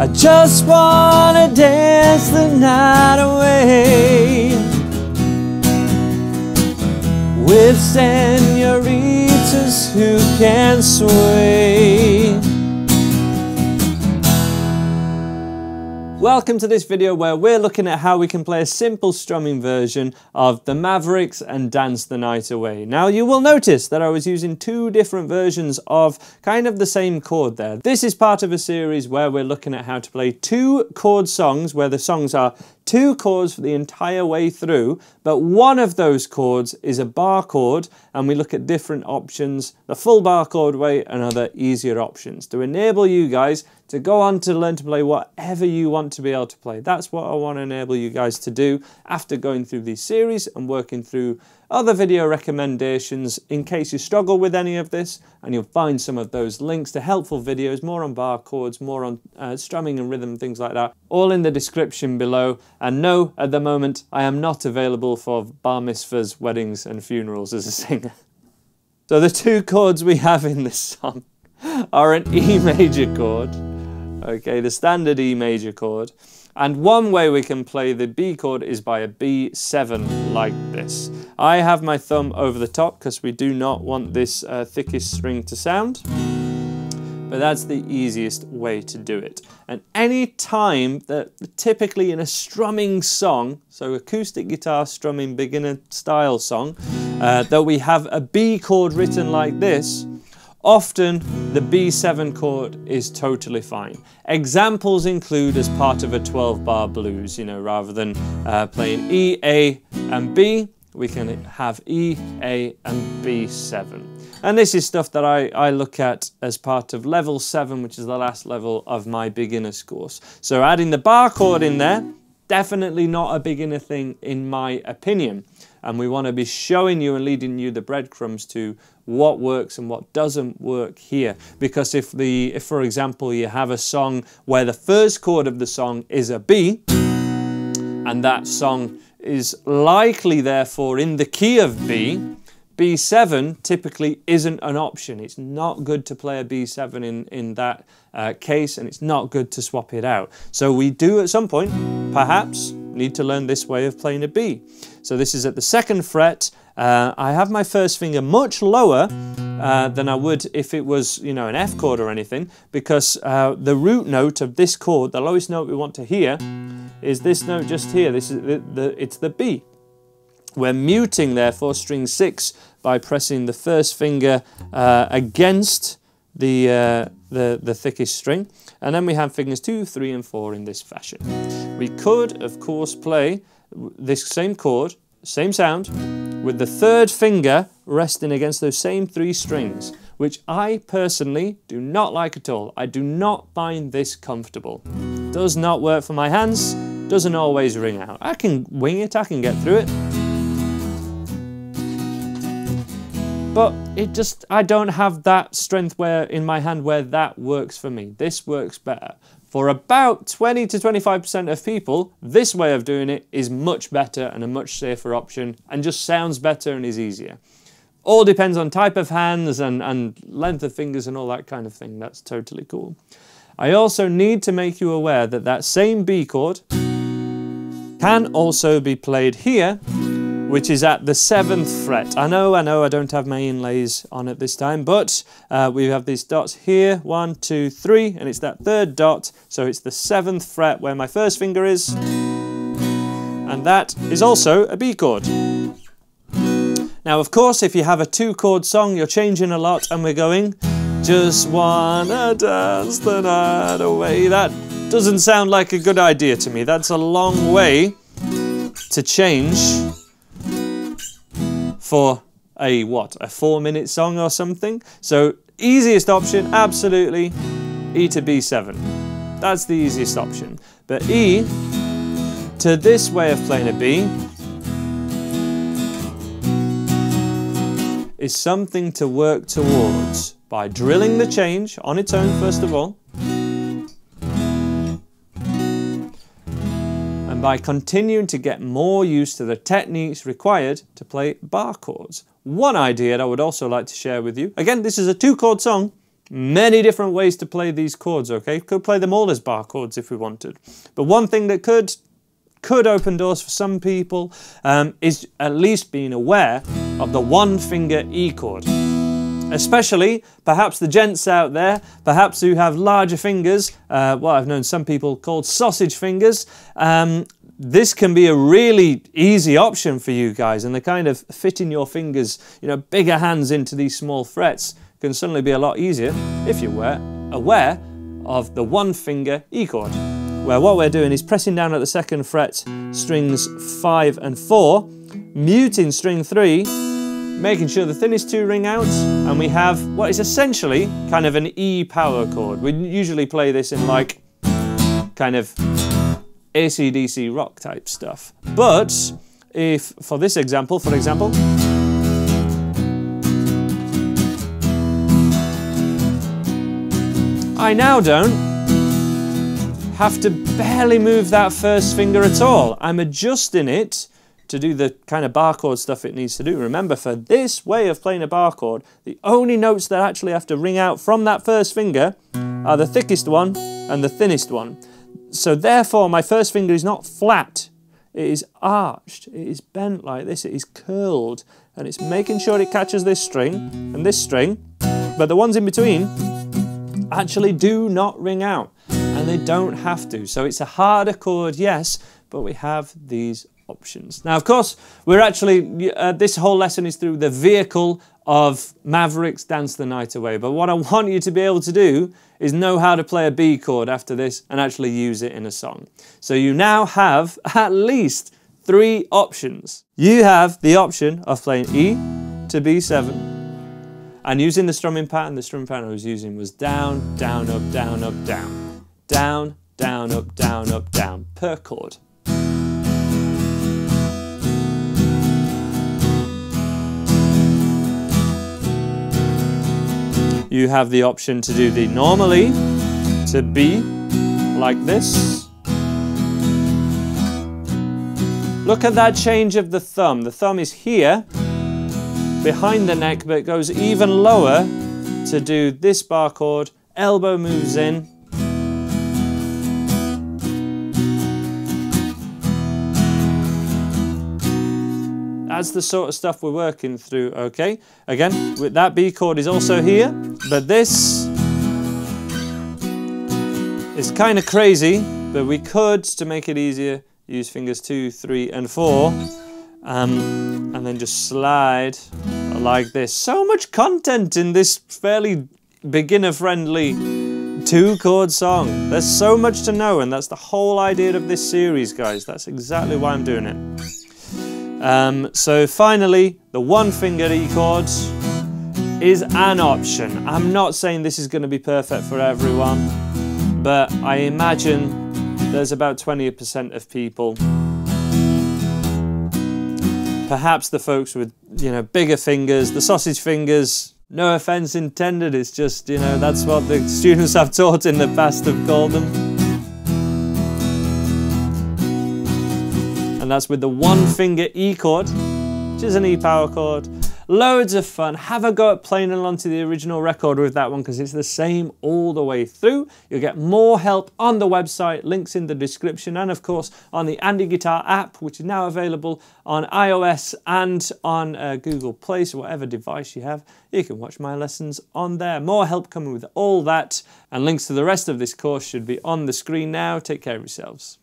I just wanna dance the night away with senoritas who can sway. Welcome to this video where we're looking at how we can play a simple strumming version of the Mavericks and Dance the Night Away. Now you will notice that I was using two different versions of kind of the same chord there. This is part of a series where we're looking at how to play two chord songs where the songs are two chords for the entire way through, but one of those chords is a bar chord, and we look at different options, the full bar chord way and other easier options to enable you guys to go on to learn to play whatever you want to be able to play. That's what I want to enable you guys to do after going through these series and working through other video recommendations in case you struggle with any of this, and you'll find some of those links to helpful videos, more on bar chords, more on strumming and rhythm, things like that, all in the description below. And no, at the moment, I am not available for bar mitzvahs, weddings and funerals as a singer. So the two chords we have in this song are an E major chord, okay, the standard E major chord. And one way we can play the B chord is by a B7 like this. I have my thumb over the top because we do not want this thickest string to sound, but that's the easiest way to do it. And any time that typically in a strumming song, so acoustic guitar strumming beginner style song, that we have a B chord written like this, often the B7 chord is totally fine. Examples include as part of a 12-bar blues, you know, rather than playing E, A and B, we can have E, A and B7. And this is stuff that I look at as part of level 7, which is the last level of my beginner's course. So adding the bar chord in there, definitely not a beginner thing in my opinion. And we want to be showing you and leading you the breadcrumbs to what works and what doesn't work here. Because if for example, you have a song where the first chord of the song is a B, and that song is likely therefore in the key of B, B7 typically isn't an option. It's not good to play a B7 in that case, and it's not good to swap it out. So we do at some point, perhaps, need to learn this way of playing a B. So this is at the 2nd fret. I have my first finger much lower than I would if it was, you know, an F chord or anything, because the root note of this chord, the lowest note we want to hear, is this note just here. This is it's the B. We're muting, therefore, string 6 by pressing the first finger against the thickest string, and then we have fingers 2, 3 and 4 in this fashion. We could, of course, play this same chord, same sound, with the 3rd finger resting against those same 3 strings, which I personally do not like at all. I do not find this comfortable. Does not work for my hands, doesn't always ring out. I can wing it, I can get through it, but I don't have that strength in my hand where that works for me. This works better. For about 20 to 25% of people, this way of doing it is much better and a much safer option, and just sounds better and is easier. All depends on type of hands and length of fingers and all that kind of thing. That's totally cool. I also need to make you aware that that same B chord can also be played here, which is at the 7th fret. I know I don't have my inlays on at this time, but we have these dots here, 1, 2, 3, and it's that 3rd dot, so it's the 7th fret where my first finger is, and that is also a B chord. Now, of course, if you have a 2-chord song, you're changing a lot, and we're going, just wanna dance the night away. That doesn't sound like a good idea to me. That's a long way to change for a 4-minute song or something. So easiest option, absolutely, E to B7. That's the easiest option. But E to this way of playing a B is something to work towards by drilling the change on its own first of all, and by continuing to get more used to the techniques required to play bar chords. One idea that I would also like to share with you, again, this is a 2-chord song, many different ways to play these chords, okay? Could play them all as bar chords if we wanted. But one thing that could open doors for some people is at least being aware of the one finger E chord. Especially, perhaps the gents out there, perhaps who have larger fingers, what I've known some people called sausage fingers. This can be a really easy option for you guys, and the kind of fitting your fingers, you know, bigger hands into these small frets can suddenly be a lot easier if you're aware of the one finger E chord, where what we're doing is pressing down at the second fret, strings 5 and 4, muting string 3, making sure the thinnest 2 ring out, and we have what is essentially kind of an E power chord. We usually play this in like kind of AC/DC rock type stuff. But if, for this example, for example, I now don't have to barely move that first finger at all. I'm adjusting it to do the kind of bar chord stuff it needs to do. Remember, for this way of playing a bar chord, the only notes that actually have to ring out from that first finger are the thickest one and the thinnest one. So therefore, my first finger is not flat, it is arched, it is bent like this, it is curled, and it's making sure it catches this string and this string, but the ones in between actually do not ring out, and they don't have to. So it's a harder chord, yes, but we have these options. Now, of course, we're actually, this whole lesson is through the vehicle of Mavericks' Dance the Night Away, but what I want you to be able to do is know how to play a B chord after this and actually use it in a song. So you now have at least 3 options. You have the option of playing E to B7, and using the strumming pattern. The strumming pattern I was using was down, down, up, down, up, down, down, down, up, down, up, down, per chord. You have the option to do the normal E to B, like this. Look at that change of the thumb. The thumb is here, behind the neck, but it goes even lower to do this bar chord. Elbow moves in. That's the sort of stuff we're working through, okay? Again, with that B chord is also here, but this is kind of crazy, but we could, to make it easier, use fingers 2, 3, and 4, and then just slide like this. So much content in this fairly beginner-friendly 2-chord song. There's so much to know, and that's the whole idea of this series, guys. That's exactly why I'm doing it. So finally, the one finger E chord is an option. I'm not saying this is going to be perfect for everyone, but I imagine there's about 20% of people, perhaps the folks with, you know, bigger fingers, the sausage fingers, no offense intended, it's just, you know, that's what the students I've taught in the past have called them. And that's with the one finger E chord, which is an E power chord. Loads of fun. Have a go at playing along to the original record with that one, because it's the same all the way through. You'll get more help on the website, links in the description, and of course on the Andy Guitar app, which is now available on iOS and on Google Play, so whatever device you have, you can watch my lessons on there. More help coming with all that, and links to the rest of this course should be on the screen now. Take care of yourselves.